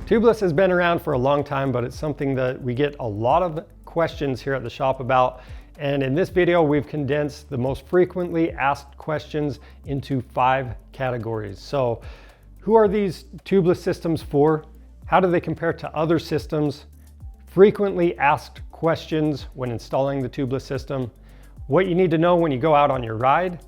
Tubliss has been around for a long time, but it's something that we get a lot of questions here at the shop about. And in this video, we've condensed the most frequently asked questions into 5 categories. So who are these tubeless systems for? How do they compare to other systems? Frequently asked questions when installing the tubeless system, what you need to know when you go out on your ride,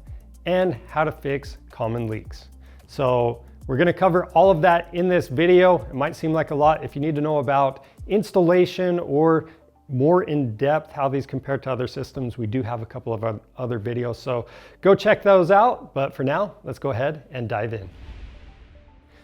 and how to fix common leaks. So we're gonna cover all of that in this video. It might seem like a lot. If you need to know about installation or more in depth how these compare to other systems, we do have a couple of other videos. So go check those out. But for now, let's go ahead and dive in.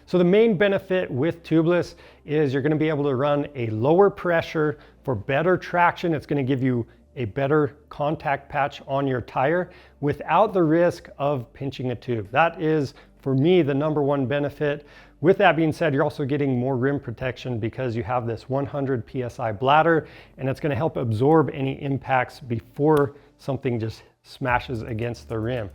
So the main benefit with tubeless is you're gonna be able to run a lower pressure for better traction. It's gonna give you a better contact patch on your tire without the risk of pinching a tube. That is, for me, the #1 benefit. With that being said, you're also getting more rim protection because you have this 100 PSI bladder, and it's gonna help absorb any impacts before something just smashes against the rim.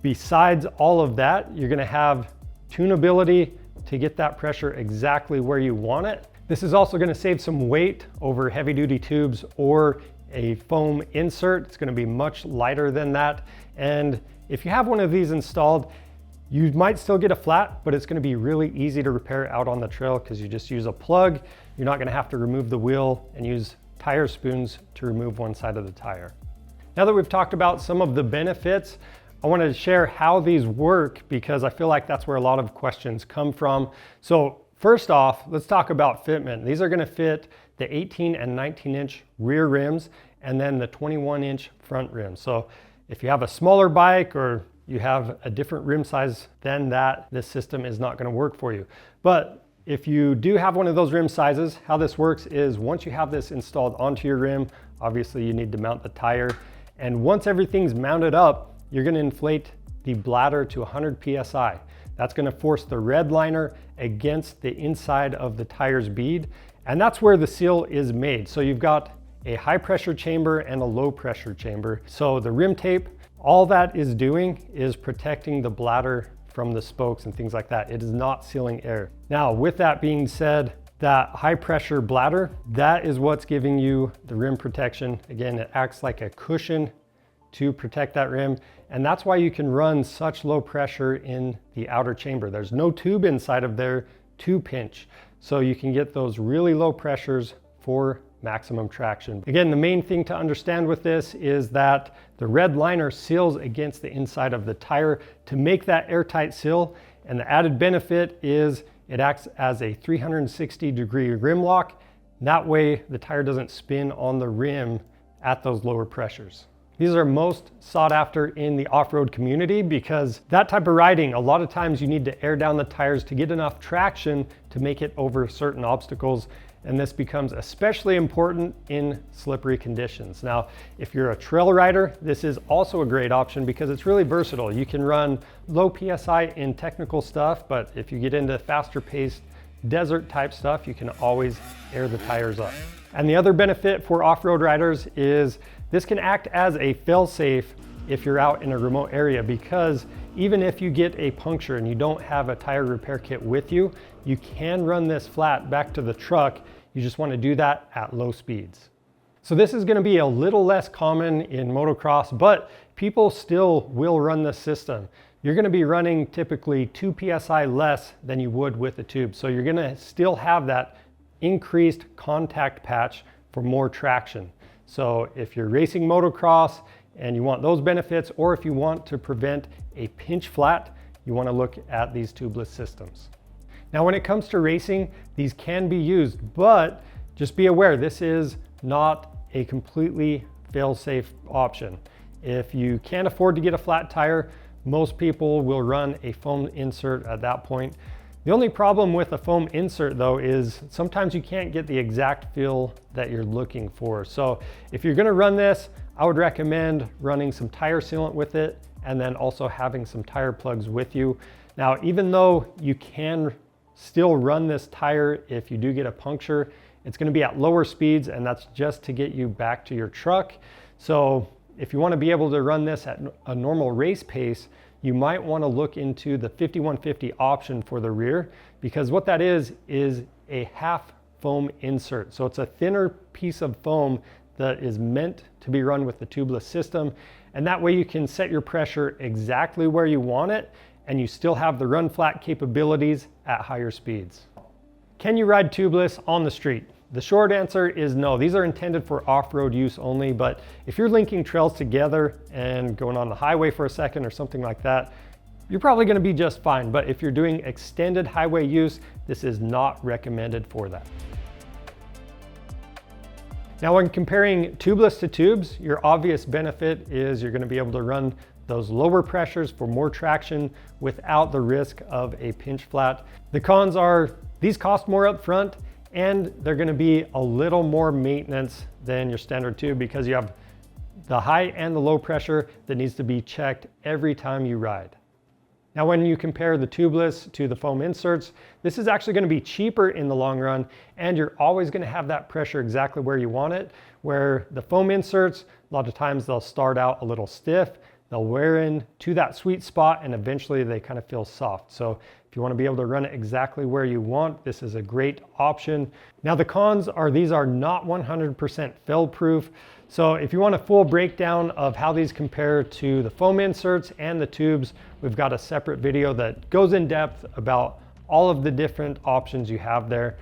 Besides all of that, you're gonna have tunability to get that pressure exactly where you want it. This is also gonna save some weight over heavy duty tubes or a foam insert. It's gonna be much lighter than that. And if you have one of these installed, you might still get a flat, but it's gonna be really easy to repair out on the trail because you just use a plug. You're not gonna have to remove the wheel and use tire spoons to remove one side of the tire. Now that we've talked about some of the benefits, I wanted to share how these work because I feel like that's where a lot of questions come from. So first off, let's talk about fitment. These are gonna fit the 18 and 19-inch rear rims and then the 21-inch front rim. So if you have a smaller bike or you have a different rim size than that, this system is not gonna work for you. But if you do have one of those rim sizes, how this works is once you have this installed onto your rim, obviously you need to mount the tire. And once everything's mounted up, you're gonna inflate the bladder to 100 PSI. That's gonna force the red liner against the inside of the tire's bead. And that's where the seal is made. So you've got a high pressure chamber and a low pressure chamber. So the rim tape, all that is doing is protecting the bladder from the spokes and things like that. It is not sealing air. Now, with that being said, that high pressure bladder, that is what's giving you the rim protection. Again, it acts like a cushion to protect that rim. And that's why you can run such low pressure in the outer chamber. There's no tube inside of there to pinch. So you can get those really low pressures for maximum traction. Again, the main thing to understand with this is that the red liner seals against the inside of the tire to make that airtight seal. And the added benefit is it acts as a 360-degree rim lock. That way the tire doesn't spin on the rim at those lower pressures. These are most sought after in the off-road community because that type of riding, a lot of times you need to air down the tires to get enough traction to make it over certain obstacles. And this becomes especially important in slippery conditions. Now, if you're a trail rider, this is also a great option because it's really versatile. You can run low PSI in technical stuff, but if you get into faster paced desert type stuff, you can always air the tires up. And the other benefit for off-road riders is this can act as a fail-safe if you're out in a remote area because even if you get a puncture and you don't have a tire repair kit with you, you can run this flat back to the truck. You just want to do that at low speeds. So this is going to be a little less common in motocross, but people still will run this system. You're going to be running typically 2 PSI less than you would with a tube. So you're going to still have that increased contact patch for more traction. So if you're racing motocross and you want those benefits, or if you want to prevent a pinch flat, you want to look at these tubeless systems. Now, when it comes to racing, these can be used, but just be aware, this is not a completely fail-safe option. If you can't afford to get a flat tire, most people will run a foam insert at that point. The only problem with a foam insert though is sometimes you can't get the exact feel that you're looking for. So if you're gonna run this, I would recommend running some tire sealant with it and then also having some tire plugs with you. Now, even though you can still run this tire if you do get a puncture, it's gonna be at lower speeds and that's just to get you back to your truck. So if you wanna be able to run this at a normal race pace, you might want to look into the 5150 option for the rear, because what that is a half foam insert. So it's a thinner piece of foam that is meant to be run with the tubeless system. And that way you can set your pressure exactly where you want it, and you still have the run flat capabilities at higher speeds. Can you ride tubeless on the street? The short answer is no. These are intended for off-road use only, but if you're linking trails together and going on the highway for a second or something like that, you're probably going to be just fine. But if you're doing extended highway use, this is not recommended for that. Now, when comparing tubeless to tubes, your obvious benefit is you're going to be able to run those lower pressures for more traction without the risk of a pinch flat. The cons are these cost more up front, and they're going to be a little more maintenance than your standard tube because you have the high and the low pressure that needs to be checked every time you ride. Now, when you compare the tubeless to the foam inserts, this is actually going to be cheaper in the long run, and you're always going to have that pressure exactly where you want it, where the foam inserts, a lot of times they'll start out a little stiff, they'll wear in to that sweet spot, and eventually they kind of feel soft. So if you want to be able to run it exactly where you want, this is a great option. Now, the cons are these are not 100% fail proof. So if you want a full breakdown of how these compare to the foam inserts and the tubes, we've got a separate video that goes in depth about all of the different options you have there.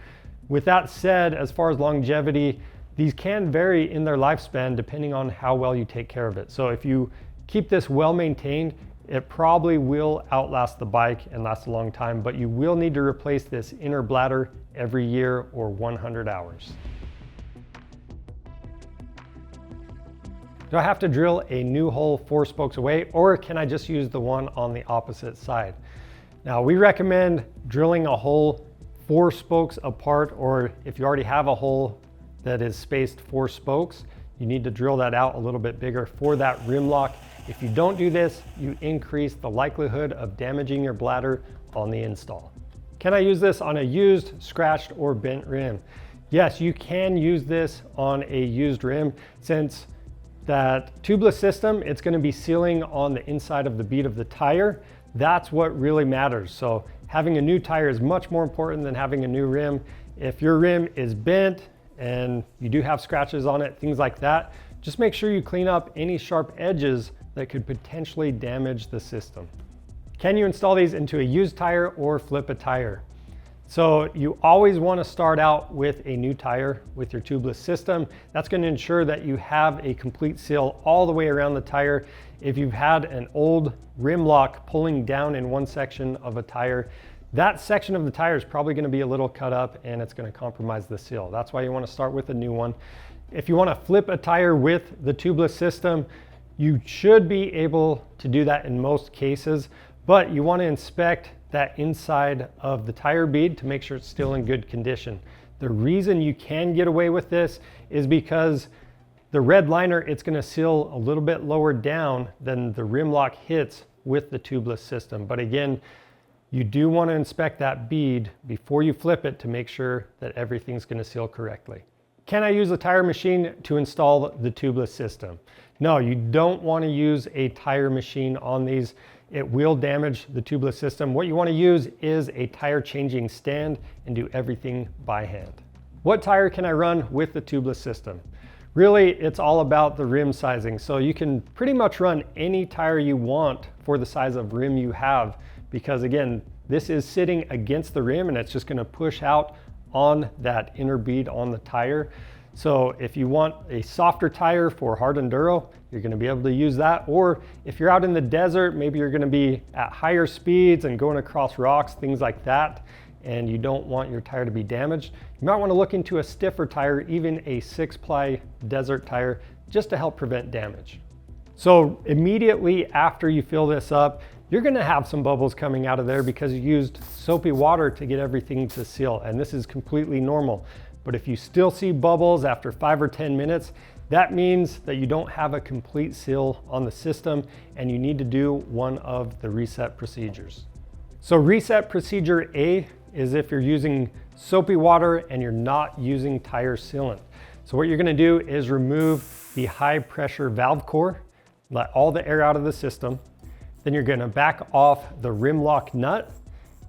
With that said, as far as longevity, these can vary in their lifespan depending on how well you take care of it. So if you keep this well maintained, it probably will outlast the bike and last a long time, but you will need to replace this inner bladder every year or 100 hours. Do I have to drill a new hole 4 spokes away, or can I just use the one on the opposite side? Now, we recommend drilling a hole 4 spokes apart, or if you already have a hole that is spaced 4 spokes, you need to drill that out a little bit bigger for that rim lock. If you don't do this, you increase the likelihood of damaging your bladder on the install. Can I use this on a used, scratched, or bent rim? Yes, you can use this on a used rim. Since that tubeless system, it's going to be sealing on the inside of the bead of the tire. That's what really matters. So having a new tire is much more important than having a new rim. If your rim is bent and you do have scratches on it, things like that, just make sure you clean up any sharp edges that could potentially damage the system. Can you install these into a used tire or flip a tire? So you always want to start out with a new tire with your tubeless system. That's going to ensure that you have a complete seal all the way around the tire. If you've had an old rim lock pulling down in one section of a tire, that section of the tire is probably going to be a little cut up and it's going to compromise the seal. That's why you want to start with a new one. If you want to flip a tire with the tubeless system, you should be able to do that in most cases, but you want to inspect that inside of the tire bead to make sure it's still in good condition. The reason you can get away with this is because the red liner, it's going to seal a little bit lower down than the rim lock hits with the tubeless system. But again, you do want to inspect that bead before you flip it to make sure that everything's going to seal correctly. Can I use a tire machine to install the tubeless system? No, you don't want to use a tire machine on these. It will damage the tubeless system. What you want to use is a tire changing stand and do everything by hand. What tire can I run with the tubeless system? Really, it's all about the rim sizing. So you can pretty much run any tire you want for the size of rim you have, because again, this is sitting against the rim and it's just going to push out on that inner bead on the tire. So if you want a softer tire for hard enduro, you're going to be able to use that. Or if you're out in the desert, maybe you're going to be at higher speeds and going across rocks, things like that, and you don't want your tire to be damaged, you might want to look into a stiffer tire, even a 6-ply desert tire, just to help prevent damage. So immediately after you fill this up, you're going to have some bubbles coming out of there because you used soapy water to get everything to seal, and this is completely normal. But if you still see bubbles after 5 or 10 minutes, that means that you don't have a complete seal on the system and you need to do one of the reset procedures. So reset procedure A is if you're using soapy water and you're not using tire sealant. So what you're going to do is remove the high pressure valve core, let all the air out of the system. Then you're going to back off the rim lock nut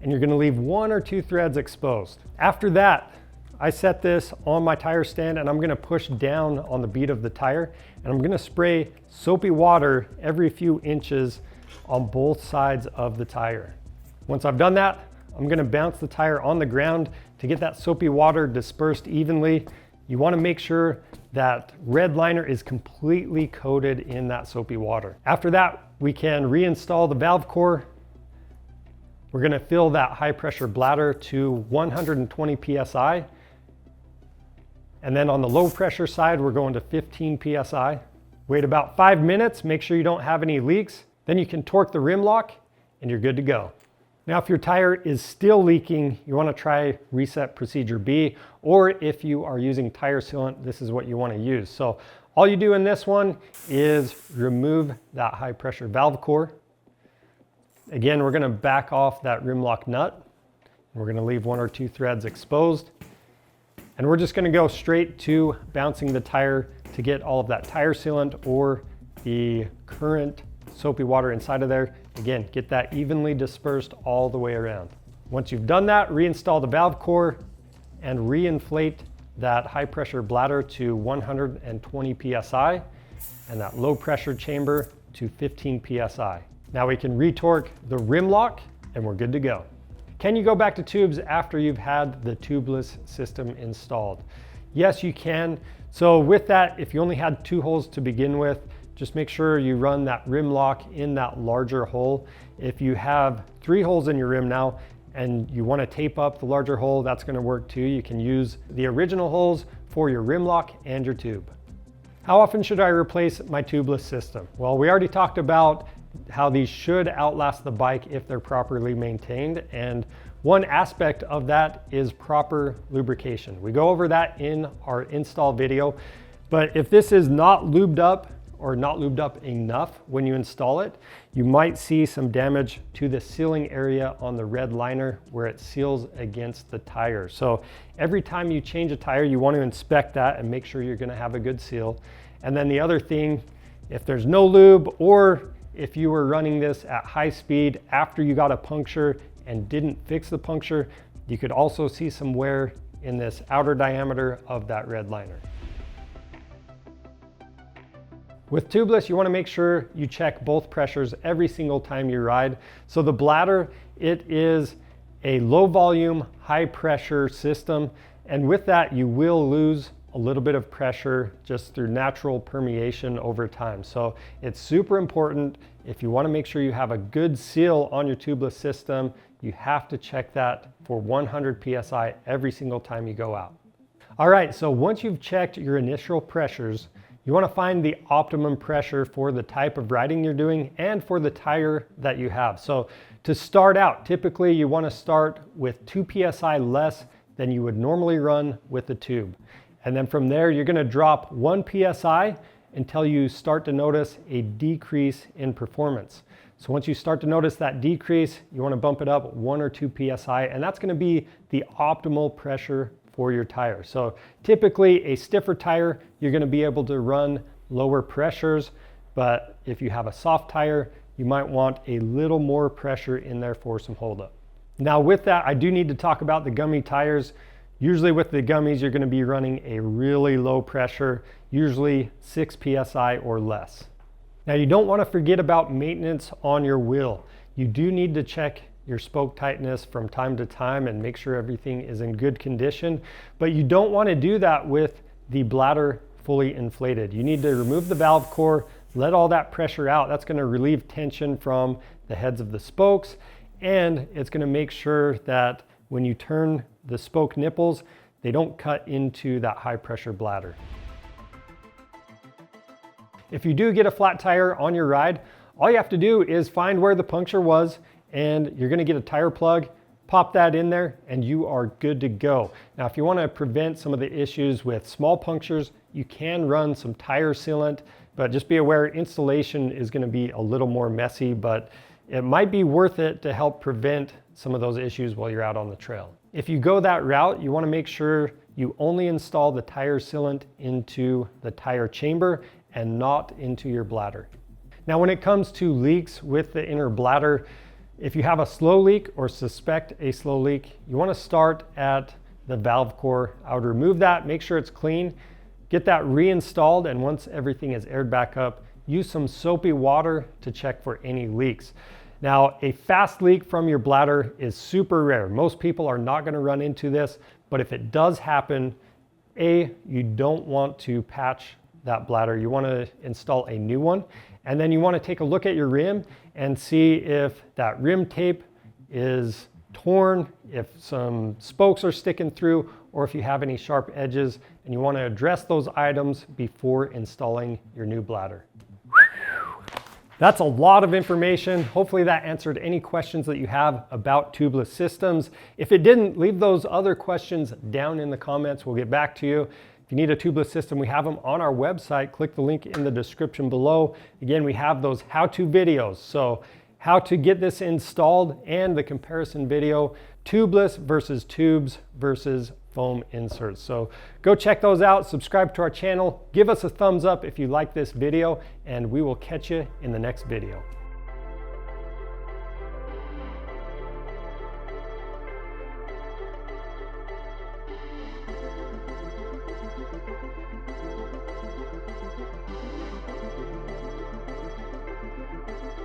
and you're gonna leave 1 or 2 threads exposed. After that, I set this on my tire stand and I'm gonna push down on the bead of the tire, and I'm gonna spray soapy water every few inches on both sides of the tire. Once I've done that, I'm gonna bounce the tire on the ground to get that soapy water dispersed evenly. You wanna make sure that red liner is completely coated in that soapy water. After that, we can reinstall the valve core. We're gonna fill that high pressure bladder to 120 PSI. And then on the low pressure side, we're going to 15 PSI. Wait about 5 minutes, make sure you don't have any leaks. Then you can torque the rim lock and you're good to go. Now, if your tire is still leaking, you want to try reset procedure B, or if you are using tire sealant, this is what you want to use. So all you do in this one is remove that high pressure valve core. Again, we're going to back off that rim lock nut. We're going to leave 1 or 2 threads exposed. And we're just going to go straight to bouncing the tire to get all of that tire sealant or the current soapy water inside of there. Again, get that evenly dispersed all the way around. Once you've done that, reinstall the valve core and reinflate that high pressure bladder to 120 PSI and that low pressure chamber to 15 PSI. Now we can retorque the rim lock and we're good to go. Can you go back to tubes after you've had the tubeless system installed? Yes, you can. So with that, if you only had 2 holes to begin with, just make sure you run that rim lock in that larger hole. If you have 3 holes in your rim now and you want to tape up the larger hole, that's going to work too. You can use the original holes for your rim lock and your tube. How often should I replace my tubeless system? Well, we already talked about how these should outlast the bike if they're properly maintained, and one aspect of that is proper lubrication. We go over that in our install video, but if this is not lubed up or not lubed up enough when you install it, you might see some damage to the sealing area on the red liner where it seals against the tire. So every time you change a tire, you want to inspect that and make sure you're going to have a good seal. And then the other thing, if there's no lube, or if you were running this at high speed after you got a puncture and didn't fix the puncture, you could also see some wear in this outer diameter of that red liner. With tubeless, you want to make sure you check both pressures every single time you ride. So the bladder, it is a low volume, high pressure system. And with that, you will lose a little bit of pressure just through natural permeation over time. So it's super important. If you want to make sure you have a good seal on your tubeless system, you have to check that for 100 PSI every single time you go out. All right, so once you've checked your initial pressures, you want to find the optimum pressure for the type of riding you're doing and for the tire that you have. So to start out, typically you want to start with 2 PSI less than you would normally run with the tube. And then from there, you're going to drop 1 PSI until you start to notice a decrease in performance. So once you start to notice that decrease, you want to bump it up 1 or 2 PSI, and that's going to be the optimal pressure for your tire. So typically a stiffer tire, you're going to be able to run lower pressures, but if you have a soft tire, you might want a little more pressure in there for some holdup. Now with that, I do need to talk about the gummy tires. Usually with the gummies, you're going to be running a really low pressure, usually 6 PSI or less. Now you don't want to forget about maintenance on your wheel. You do need to check your spoke tightness from time to time and make sure everything is in good condition, but you don't want to do that with the bladder fully inflated. You need to remove the valve core, let all that pressure out. That's going to relieve tension from the heads of the spokes, and it's going to make sure that when you turn the spoke nipples, they don't cut into that high pressure bladder. If you do get a flat tire on your ride, all you have to do is find where the puncture was, and you're going to get a tire plug, pop that in there, and you are good to go. Now, if you want to prevent some of the issues with small punctures, you can run some tire sealant, but just be aware installation is going to be a little more messy, but it might be worth it to help prevent some of those issues while you're out on the trail. If you go that route, you want to make sure you only install the tire sealant into the tire chamber and not into your bladder. Now, when it comes to leaks with the inner bladder, If you have a slow leak or suspect a slow leak, you want to start at the valve core. I would remove that, make sure it's clean, get that reinstalled, and once everything is aired back up, use some soapy water to check for any leaks. Now, a fast leak from your bladder is super rare. Most people are not going to run into this, but if it does happen, you don't want to patch that bladder. You want to install a new one, and then you want to take a look at your rim and see if that rim tape is torn, if some spokes are sticking through, or if you have any sharp edges, and you want to address those items before installing your new bladder. That's a lot of information. Hopefully that answered any questions that you have about tubeless systems. If it didn't, leave those other questions down in the comments. We'll get back to you. If you need a tubeless system, we have them on our website. Click the link in the description below. Again, we have those how-to videos. So how to get this installed and the comparison video, tubeless versus tubes versus foam inserts. So go check those out, subscribe to our channel, give us a thumbs up if you like this video, and we will catch you in the next video.